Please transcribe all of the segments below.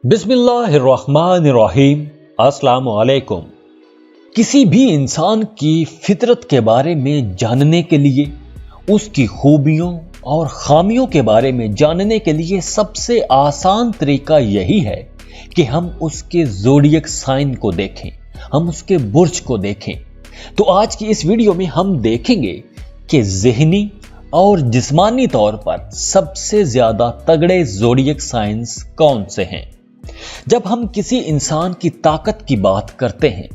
बिस्मिल्लाहिर्रहमानिर्रहीम। अस्सलाम वालेकुम। किसी भी इंसान की फितरत के बारे में जानने के लिए, उसकी खूबियों और खामियों के बारे में जानने के लिए सबसे आसान तरीका यही है कि हम उसके ज़ोडिएक साइन को देखें, हम उसके बुर्ज को देखें। तो आज की इस वीडियो में हम देखेंगे कि ज़हनी और जिस्मानी तौर पर सबसे ज्यादा तगड़े ज़ोडिएक साइंस कौन से हैं। जब हम किसी इंसान की ताकत की बात करते हैं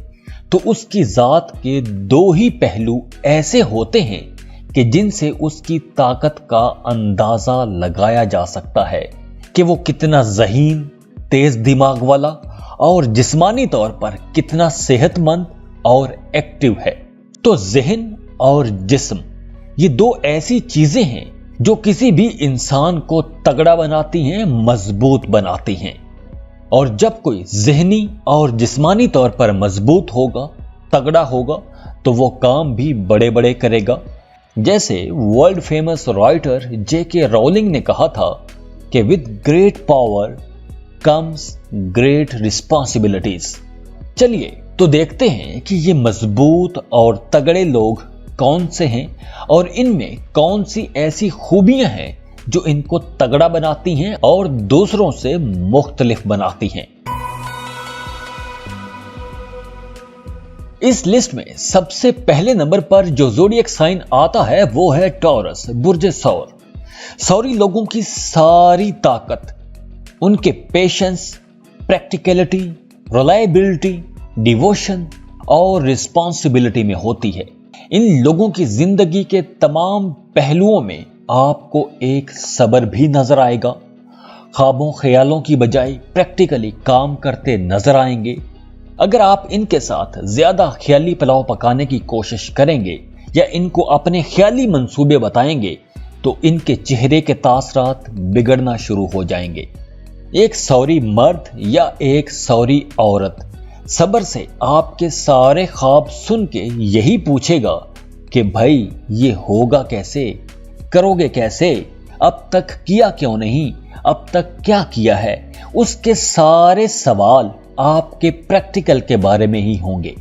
तो उसकी जात के दो ही पहलू ऐसे होते हैं कि जिनसे उसकी ताकत का अंदाजा लगाया जा सकता है कि वो कितना ज़हीन, तेज दिमाग वाला और जिस्मानी तौर पर कितना सेहतमंद और एक्टिव है। तो ज़हन और जिस्म, ये दो ऐसी चीजें हैं जो किसी भी इंसान को तगड़ा बनाती हैं, मजबूत बनाती हैं। और जब कोई ज़हनी और जिस्मानी तौर पर मजबूत होगा, तगड़ा होगा, तो वो काम भी बड़े बड़े करेगा। जैसे world famous writer J.K. Rolling ने कहा था कि with great power comes great responsibilities. चलिए तो देखते हैं कि ये मजबूत और तगड़े लोग कौन से हैं और इनमें कौन सी ऐसी खूबियां हैं जो इनको तगड़ा बनाती हैं और दूसरों से मुख्तलिफ बनाती हैं। इस लिस्ट में सबसे पहले नंबर पर जो ज़ोडिएक साइन आता है वो है टॉरस, बुर्ज सौर। सौरी लोगों की सारी ताकत उनके पेशेंस, प्रैक्टिकलिटी, रिलायबिलिटी, डिवोशन और रिस्पॉन्सिबिलिटी में होती है। इन लोगों की जिंदगी के तमाम पहलुओं में आपको एक सब्र भी नजर आएगा। ख्वाबों ख्यालों की बजाय प्रैक्टिकली काम करते नजर आएंगे। अगर आप इनके साथ ज्यादा ख्याली पुलाव पकाने की कोशिश करेंगे या इनको अपने ख्याली मंसूबे बताएंगे तो इनके चेहरे के तासरात बिगड़ना शुरू हो जाएंगे। एक सौरी मर्द या एक सौरी औरत सब्र से आपके सारे ख्वाब सुन के यही पूछेगा कि भाई ये होगा कैसे, करोगे कैसे, अब तक किया क्यों नहीं, अब तक क्या किया है। उसके सारे सवाल आपके प्रैक्टिकल के बारे में ही होंगे।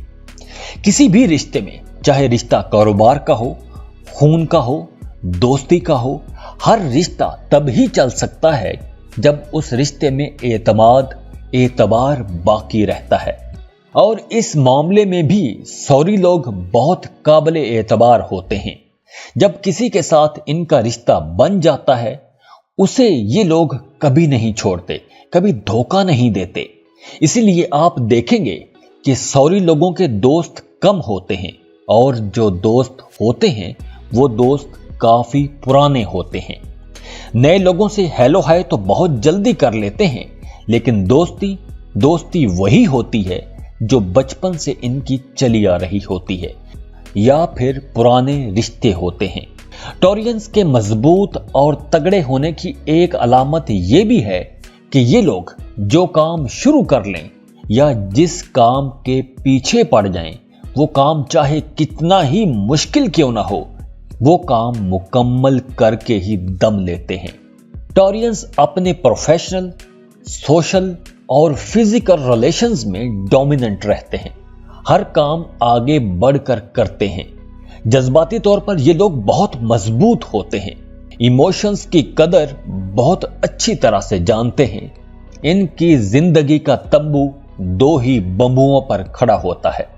किसी भी रिश्ते में, चाहे रिश्ता कारोबार का हो, खून का हो, दोस्ती का हो, हर रिश्ता तब ही चल सकता है जब उस रिश्ते में एतबार बाकी रहता है। और इस मामले में भी सौरी लोग बहुत काबिल एतबार होते हैं। जब किसी के साथ इनका रिश्ता बन जाता है उसे ये लोग कभी नहीं छोड़ते, कभी धोखा नहीं देते। इसीलिए आप देखेंगे कि सौरी लोगों के दोस्त कम होते हैं और जो दोस्त होते हैं वो दोस्त काफी पुराने होते हैं। नए लोगों से हेलो हाय तो बहुत जल्दी कर लेते हैं, लेकिन दोस्ती वही होती है जो बचपन से इनकी चली आ रही होती है या फिर पुराने रिश्ते होते हैं। टॉरियंस के मजबूत और तगड़े होने की एक अलामत ये भी है कि ये लोग जो काम शुरू कर लें या जिस काम के पीछे पड़ जाएं, वो काम चाहे कितना ही मुश्किल क्यों ना हो, वो काम मुकम्मल करके ही दम लेते हैं। टॉरियंस अपने प्रोफेशनल, सोशल और फिजिकल रिलेशंस में डोमिनेंट रहते हैं। हर काम आगे बढ़कर करते हैं। जज्बाती तौर पर ये लोग बहुत मजबूत होते हैं। इमोशंस की कदर बहुत अच्छी तरह से जानते हैं। इनकी जिंदगी का तंबू दो ही बंबुओं पर खड़ा होता है,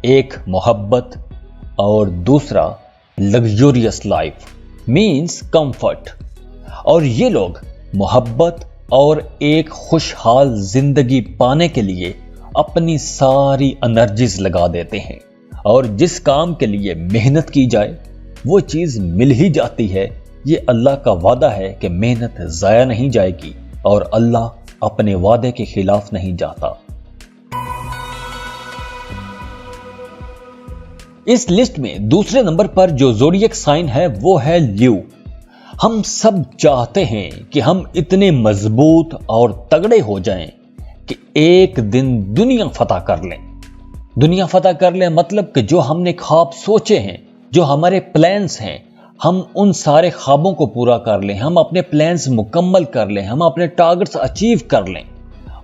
एक मोहब्बत और दूसरा लग्जूरियस लाइफ मींस कंफर्ट। और ये लोग मोहब्बत और एक खुशहाल जिंदगी पाने के लिए अपनी सारी एनर्जीज लगा देते हैं। और जिस काम के लिए मेहनत की जाए वो चीज मिल ही जाती है। ये अल्लाह का वादा है कि मेहनत जाया नहीं जाएगी और अल्लाह अपने वादे के खिलाफ नहीं जाता। इस लिस्ट में दूसरे नंबर पर जो ज़ोडिएक साइन है वो है ल्यू। हम सब चाहते हैं कि हम इतने मजबूत और तगड़े हो जाएं कि एक दिन दुनिया फतह कर लें। दुनिया फतह कर लें मतलब कि जो हमने ख्वाब सोचे हैं, जो हमारे प्लान्स हैं, हम उन सारे ख्वाबों को पूरा कर लें, हम अपने प्लान्स मुकम्मल कर लें, हम अपने टारगेट्स अचीव कर लें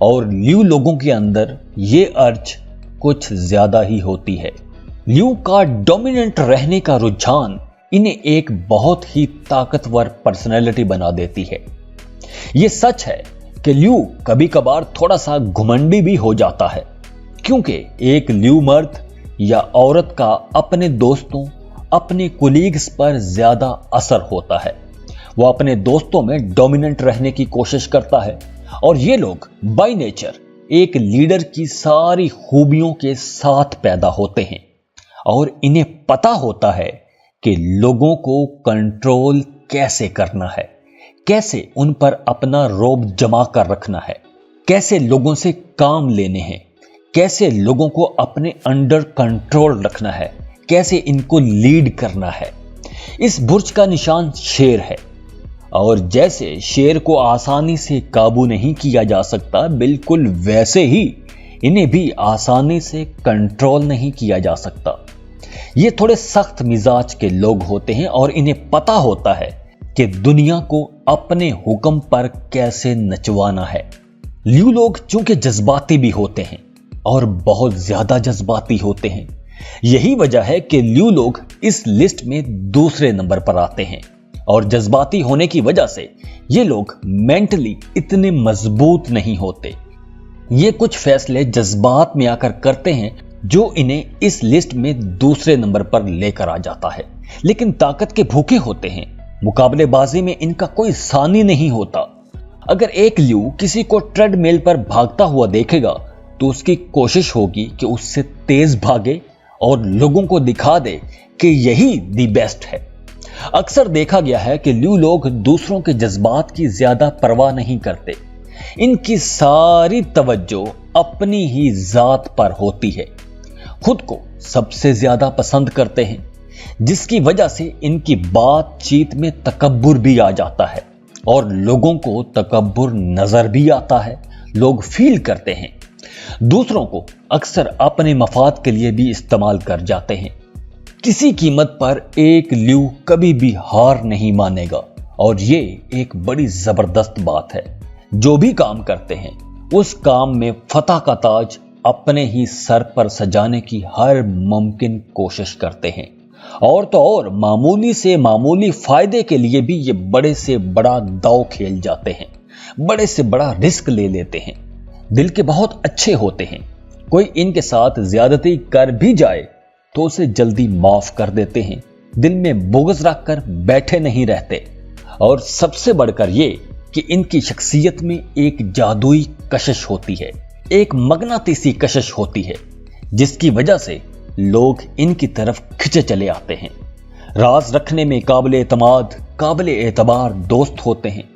और ल्यू लोगों के अंदर ये अर्ज कुछ ज्यादा ही होती है। ल्यू का डोमिनेंट रहने का रुझान इन्हें एक बहुत ही ताकतवर पर्सनैलिटी बना देती है। यह सच है कि ल्यू कभी कभार थोड़ा सा घुमंडी भी हो जाता है, क्योंकि एक ल्यू मर्द या औरत का अपने दोस्तों, अपने कोलीग्स पर ज्यादा असर होता है। वो अपने दोस्तों में डोमिनेंट रहने की कोशिश करता है और ये लोग बाय नेचर एक लीडर की सारी खूबियों के साथ पैदा होते हैं और इन्हें पता होता है कि लोगों को कंट्रोल कैसे करना है, कैसे उन पर अपना रोब जमा कर रखना है, कैसे लोगों से काम लेने हैं, कैसे लोगों को अपने अंडर कंट्रोल रखना है, कैसे इनको लीड करना है। इस बुर्ज का निशान शेर है और जैसे शेर को आसानी से काबू नहीं किया जा सकता, बिल्कुल वैसे ही इन्हें भी आसानी से कंट्रोल नहीं किया जा सकता। ये थोड़े सख्त मिजाज के लोग होते हैं और इन्हें पता होता है कि दुनिया को अपने हुक्म पर कैसे नचवाना है। ल्यू लोग चूंकि जज्बाती भी होते हैं और बहुत ज्यादा जज्बाती होते हैं, यही वजह है कि ल्यू लोग इस लिस्ट में दूसरे नंबर पर आते हैं। और जज्बाती होने की वजह से ये लोग मेंटली इतने मजबूत नहीं होते। ये कुछ फैसले जज्बात में आकर करते हैं जो इन्हें इस लिस्ट में दूसरे नंबर पर लेकर आ जाता है, लेकिन ताकत के भूखे होते हैं। मुकाबलेबाजी में इनका कोई सानी नहीं होता। अगर एक ल्यू किसी को ट्रेडमिल पर भागता हुआ देखेगा तो उसकी कोशिश होगी कि उससे तेज भागे और लोगों को दिखा दे कि यही दी बेस्ट है। अक्सर देखा गया है कि ल्यू लोग दूसरों के जज्बात की ज्यादा परवाह नहीं करते। इनकी सारी तवज्जो अपनी ही जात पर होती है। खुद को सबसे ज्यादा पसंद करते हैं, जिसकी वजह से इनकी बातचीत में तकब्बुर भी आ जाता है और लोगों को तकब्बुर नजर भी आता है। लोग फील करते हैं। दूसरों को अक्सर अपने मफाद के लिए भी इस्तेमाल कर जाते हैं। किसी कीमत पर एक ल्यू कभी भी हार नहीं मानेगा और ये एक बड़ी जबरदस्त बात है। जो भी काम करते हैं उस काम में फतह का ताज अपने ही सर पर सजाने की हर मुमकिन कोशिश करते हैं। और तो और मामूली से मामूली फायदे के लिए भी ये बड़े से बड़ा दांव खेल जाते हैं, बड़े से बड़ा रिस्क ले लेते हैं। दिल के बहुत अच्छे होते हैं। कोई इनके साथ ज्यादती कर भी जाए तो उसे जल्दी माफ कर देते हैं। दिल में बोगस रखकर बैठे नहीं रहते। और सबसे बढ़कर ये कि इनकी शख्सियत में एक जादुई कशिश होती है, एक मगनातीसी कशिश होती है, जिसकी वजह से लोग इनकी तरफ खिंचे चले आते हैं। राज रखने में काबिल एतमाद, काबिल एतबार दोस्त होते हैं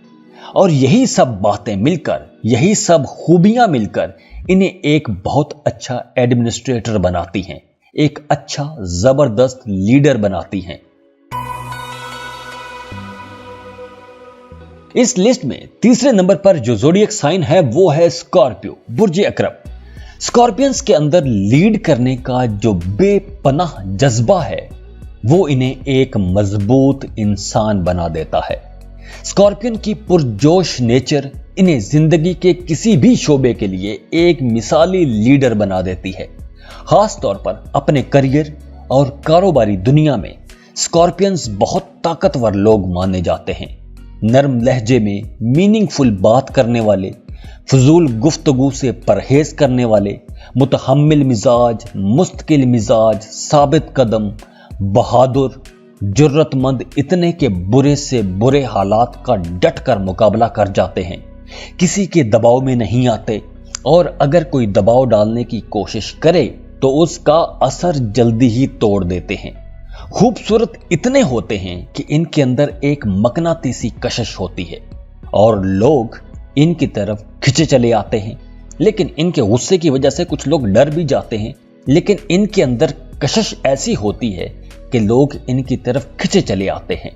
और यही सब बातें मिलकर, यही सब खूबियां मिलकर इन्हें एक बहुत अच्छा एडमिनिस्ट्रेटर बनाती हैं, एक अच्छा जबरदस्त लीडर बनाती हैं। इस लिस्ट में तीसरे नंबर पर जो ज़ोडिएक साइन है वो है स्कॉर्पियो, बुर्ज अकरब। स्कॉर्पियंस के अंदर लीड करने का जो बेपनाह जज्बा है वो इन्हें एक मजबूत इंसान बना देता है। स्कॉर्पियन की पुरजोश नेचर इन्हें जिंदगी के किसी भी शोबे के लिए एक मिसाली लीडर बना देती है। खास तौर पर अपने करियर और कारोबारी दुनिया में स्कॉर्पियंस बहुत ताकतवर लोग माने जाते हैं। नरम लहजे में मीनिंगफुल बात करने वाले, फजूल गुफ्तगू से परहेज करने वाले, मुतहम्मिल मिजाज, मुस्तकिल मिजाज, साबित कदम, बहादुर, जुर्रतमंद, इतने के बुरे से बुरे हालात का डट कर मुकाबला कर जाते हैं। किसी के दबाव में नहीं आते और अगर कोई दबाव डालने की कोशिश करे तो उसका असर जल्दी ही तोड़ देते हैं। खूबसूरत इतने होते हैं कि इनके अंदर एक मकनातीसी कशिश होती है और लोग इनकी तरफ खिंचे चले आते हैं। लेकिन इनके गुस्से की वजह से कुछ लोग डर भी जाते हैं। लेकिन इनके अंदर कशिश ऐसी होती है कि लोग इनकी तरफ खिंचे चले आते हैं।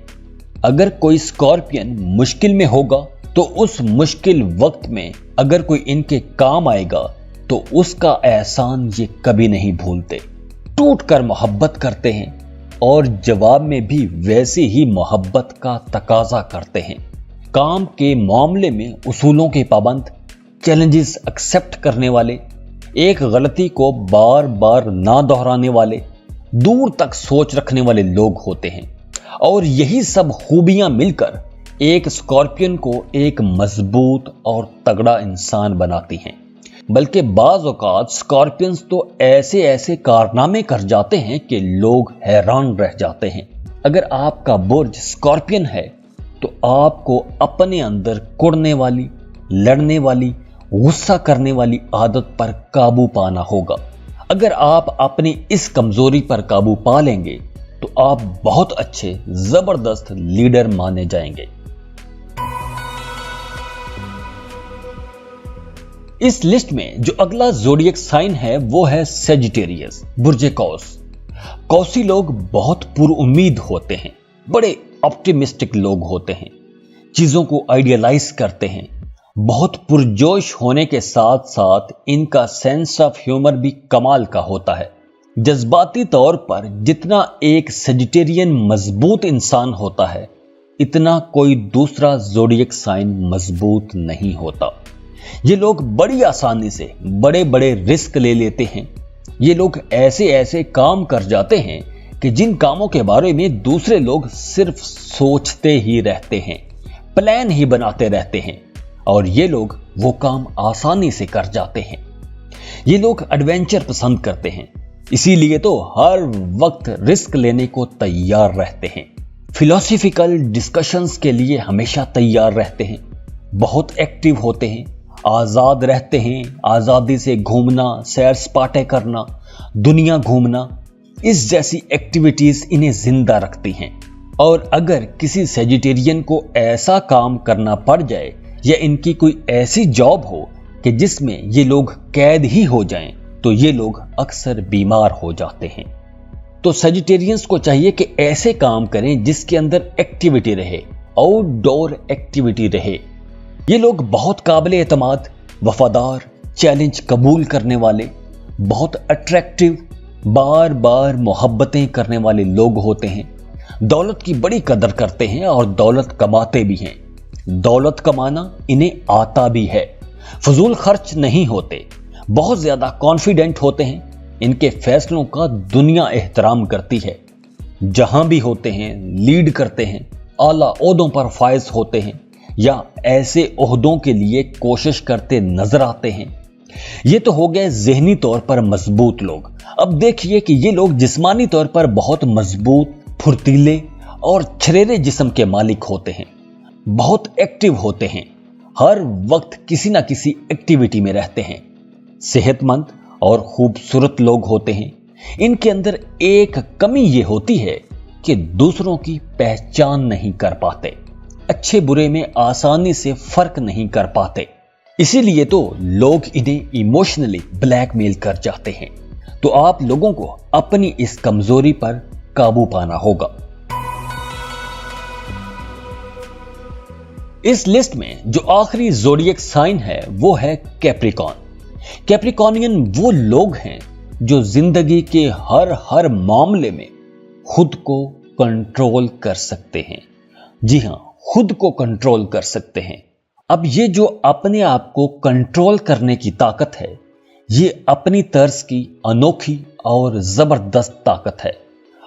अगर कोई स्कॉर्पियन मुश्किल में होगा तो उस मुश्किल वक्त में अगर कोई इनके काम आएगा तो उसका एहसान ये कभी नहीं भूलते। टूट कर मोहब्बत करते हैं और जवाब में भी वैसी ही मोहब्बत का तकाजा करते हैं। काम के मामले में उसूलों के पाबंद, चैलेंजेस एक्सेप्ट करने वाले, एक गलती को बार बार ना दोहराने वाले, दूर तक सोच रखने वाले लोग होते हैं। और यही सब खूबियां मिलकर एक स्कॉर्पियन को एक मजबूत और तगड़ा इंसान बनाती हैं। बल्कि बाज औकात स्कॉर्पियंस तो ऐसे ऐसे कारनामे कर जाते हैं कि लोग हैरान रह जाते हैं। अगर आपका बुर्ज स्कॉर्पियन है तो आपको अपने अंदर कुड़ने वाली, लड़ने वाली, गुस्सा करने वाली आदत पर काबू पाना होगा। अगर आप अपनी इस कमजोरी पर काबू पा लेंगे तो आप बहुत अच्छे जबरदस्त लीडर माने जाएंगे। इस लिस्ट में जो अगला ज़ोडिएक साइन है वो है सेजिटेरियस, बुर्जे कौस। कौसी लोग बहुत पुरुउम्मीद होते हैं, बड़े ऑप्टिमिस्टिक लोग होते हैं, चीजों को आइडियलाइज करते हैं। बहुत पुरजोश होने के साथ साथ इनका सेंस ऑफ ह्यूमर भी कमाल का होता है। जज्बाती तौर पर जितना एक सेजिटेरियन मजबूत इंसान होता है, इतना कोई दूसरा ज़ोडिएक साइन मजबूत नहीं होता। ये लोग बड़ी आसानी से बड़े बड़े रिस्क ले लेते हैं। ये लोग ऐसे ऐसे काम कर जाते हैं कि जिन कामों के बारे में दूसरे लोग सिर्फ सोचते ही रहते हैं, प्लान ही बनाते रहते हैं, और ये लोग वो काम आसानी से कर जाते हैं। ये लोग एडवेंचर पसंद करते हैं, इसीलिए तो हर वक्त रिस्क लेने को तैयार रहते हैं। फिलोसॉफिकल डिस्कशंस के लिए हमेशा तैयार रहते हैं, बहुत एक्टिव होते हैं, आजाद रहते हैं। आजादी से घूमना, सैर सपाटे करना, दुनिया घूमना, इस जैसी एक्टिविटीज इन्हें जिंदा रखती हैं। और अगर किसी सेजिटेरियन को ऐसा काम करना पड़ जाए या इनकी कोई ऐसी जॉब हो कि जिसमें ये लोग कैद ही हो जाएं, तो ये लोग अक्सर बीमार हो जाते हैं। तो सेजिटेरियंस को चाहिए कि ऐसे काम करें जिसके अंदर एक्टिविटी रहे, आउटडोर एक्टिविटी रहे। ये लोग बहुत काबिल एतमाद, वफादार, चैलेंज कबूल करने वाले, बहुत अट्रैक्टिव, बार बार मोहब्बतें करने वाले लोग होते हैं। दौलत की बड़ी कदर करते हैं और दौलत कमाते भी हैं। दौलत कमाना इन्हें आता भी है, फजूल खर्च नहीं होते, बहुत ज्यादा कॉन्फिडेंट होते हैं। इनके फैसलों का दुनिया एहतराम करती है। जहां भी होते हैं लीड करते हैं, आला ओहदों पर फायज होते हैं या ऐसे ओहदों के लिए कोशिश करते नजर आते हैं। ये तो हो गए ज़हनी तौर पर मजबूत लोग। अब देखिए कि ये लोग जिस्मानी तौर पर बहुत मजबूत, फुर्तीले और छरेरे जिस्म के मालिक होते हैं, बहुत एक्टिव होते हैं, हर वक्त किसी ना किसी एक्टिविटी में रहते हैं। सेहतमंद और खूबसूरत लोग होते हैं। इनके अंदर एक कमी ये होती है कि दूसरों की पहचान नहीं कर पाते, अच्छे बुरे में आसानी से फर्क नहीं कर पाते। इसीलिए तो लोग इन्हें इमोशनली ब्लैकमेल कर जाते हैं। तो आप लोगों को अपनी इस कमजोरी पर काबू पाना होगा। इस लिस्ट में जो आखिरी ज़ोडिएक साइन है वो है कैप्रिकॉर्न। कैप्रिकॉर्नियन वो लोग हैं जो जिंदगी के हर मामले में खुद को कंट्रोल कर सकते हैं। जी हां, खुद को कंट्रोल कर सकते हैं। अब ये जो अपने आप को कंट्रोल करने की ताकत है, ये अपनी तर्ज की अनोखी और जबरदस्त ताकत है।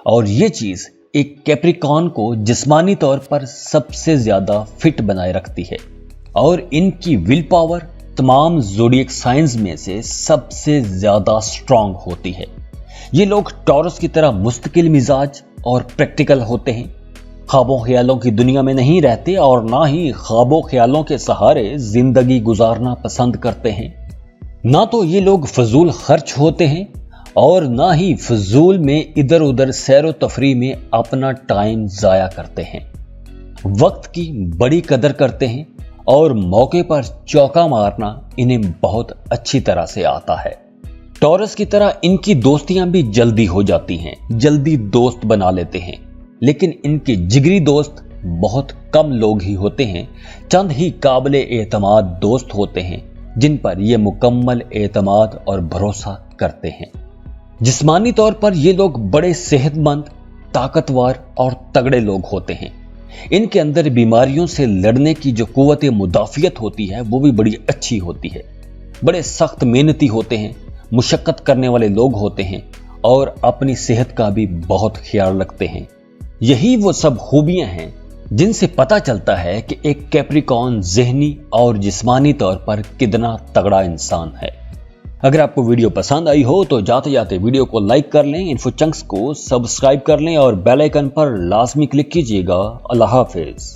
और ये चीज एक कैप्रिकॉर्न को जिस्मानी तौर पर सबसे ज्यादा फिट बनाए रखती है। और इनकी विल पावर तमाम ज़ोडिएक साइंस में से सबसे ज्यादा स्ट्रांग होती है। ये लोग टॉरस की तरह मुस्तकिल मिजाज और प्रैक्टिकल होते हैं। ख्वाबों ख्यालों की दुनिया में नहीं रहते और ना ही ख्वाबों ख्यालों के सहारे जिंदगी गुजारना पसंद करते हैं। ना तो ये लोग फजूल खर्च होते हैं और ना ही फजूल में इधर उधर सैरो तफरी में अपना टाइम जाया करते हैं। वक्त की बड़ी कदर करते हैं और मौके पर चौका मारना इन्हें बहुत अच्छी तरह से आता है। टॉरस की तरह इनकी दोस्तियां भी जल्दी हो जाती हैं, जल्दी दोस्त बना लेते हैं। लेकिन इनके जिगरी दोस्त बहुत कम लोग ही होते हैं। चंद ही काबिले एतमाद दोस्त होते हैं जिन पर ये मुकम्मल एतमाद और भरोसा करते हैं। जिस्मानी तौर पर ये लोग बड़े सेहतमंद, ताकतवर और तगड़े लोग होते हैं। इनके अंदर बीमारियों से लड़ने की जो कुव्वत मुदाफियत होती है वो भी बड़ी अच्छी होती है। बड़े सख्त मेहनती होते हैं, मुशक्कत करने वाले लोग होते हैं और अपनी सेहत का भी बहुत ख्याल रखते हैं। यही वो सब खूबियां हैं जिनसे पता चलता है कि एक कैप्रिकॉर्न ज़हनी और जिस्मानी तौर पर कितना तगड़ा इंसान है। अगर आपको वीडियो पसंद आई हो तो जाते जाते वीडियो को लाइक कर लें, इन्फो चंक्स को सब्सक्राइब कर लें और बेल आइकन पर लाजमी क्लिक कीजिएगा। अल्लाह हाफिज।